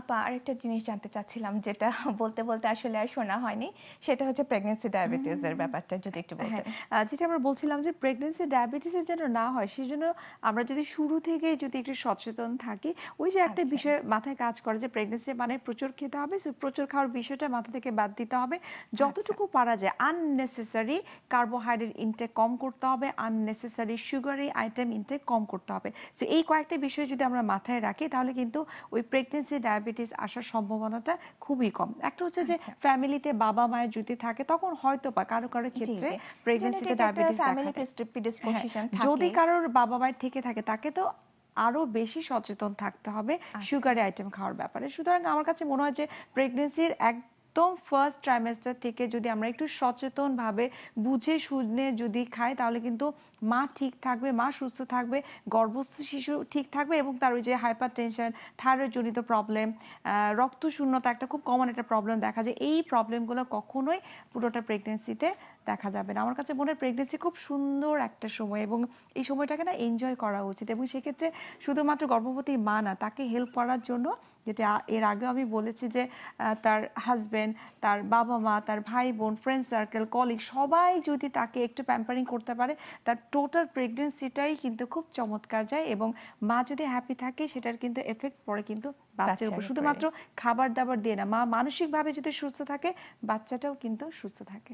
আপা আরেকটা জিনিস জানতে চাচ্ছিলাম যেটা বলতে বলতে আসলে আর শোনা হয়নি। সেটা হচ্ছে প্রেগন্যান্সি ডায়াবেটিস এর ব্যাপারটা যদি একটু হ্যাঁ, বলতেন। যেটা আমরা বলছিলাম যে প্রেগন্যান্সি ডায়াবেটিসের যেন না হয় সেজন্য আমরা যদি শুরু থেকেই যদি একটু সচেতন থাকি, ওই যে একটা আচ্ছা, বিষয় মাথায় কাজ করে যে প্রেগন্যান্সি মানে প্রচুর খেতে হবে, সো প্রচুর খাওয়ার বিষয়টা মাথা থেকে বাদ দিতে হবে। আচ্ছা, যতটুকু পারা যায় আননেসেসারি কার্বোহাইড্রেট ইনটেক কম করতে হবে, আননেসেসারি সুগারি আইটেম ইনটেক কম করতে হবে। সো এই কয়েকটা বিষয় যদি আমরা মাথায় রাখি তাহলে কিন্তু ওই প্রেগন্যান্সি ডায়াবেটিস আসার সম্ভাবনাটা খুবই কম। একটা হচ্ছে যে আচ্ছা। ফ্যামিলিতে বাবা মায়ের যদি থাকে তখন হয়তো বা কারো কারো জি, ক্ষেত্রে জি। প্রেগন্যান্সিতে জেনেটিক একটা ডায়াবেটিস দেখা ফ্যামিলি দেয়। হ্যাঁ, প্রেডিসপোজিশন যদি থাকেই। কারোর বাবা মায়ের থেকে থাকে তাকে তো আরো বেশি সচেতন থাকতে হবে আচ্ছা, সুগারি আইটেম খাওয়ার ব্যাপারে। সুতরাং আমার কাছে মনে হয় যে প্রেগন্যান্সির একদম ফার্স্ট ট্রাইমেস্টার থেকে যদি আমরা একটু সচেতন ভাবে বুঝে শুনে যদি খাই তাহলে কিন্তু মা ঠিক থাকবে, মা সুস্থ থাকবে, গর্ভস্থ শিশু ঠিক থাকবে এবং তার ওই যে হাইপার টেনশন, থাইরয়েড জনিত প্রবলেম, রক্ত শূন্যতা একটা খুব কমন একটা প্রবলেম দেখা যায়। এই প্রবলেমগুলো কখনোই পুরোটা প্রেগন্যান্সিতে দেখা যাবে না। আমার কাছে মনে হয় প্রেগন্যান্সি খুব সুন্দর একটা সময় এবং এই সময়টাকে না এনজয় করা উচিত এবং সেক্ষেত্রে শুধুমাত্র গর্ভবতী মা না, তাকে হেল্প করার জন্য যেটা এর আগেও আমি বলেছি যে তার হাজবেন্ড, তার বাবা মা, তার ভাই বোন, ফ্রেন্ড সার্কেল, কলিগ সবাই যদি তাকে একটু প্যাম্পারিং করতে পারে তার টোটাল প্রেগন্যান্সিটাই কিন্তু খুব চমৎকার যায় এবং মা যদি হ্যাপি থাকে সেটার কিন্তু এফেক্ট পড়ে কিন্তু বাচ্চার উপর। বাচ্চার উপরে। শুধুমাত্র খাবার দাবার দিয়ে না, মা মানসিকভাবে যদি সুস্থ থাকে বাচ্চাটাও কিন্তু সুস্থ থাকে।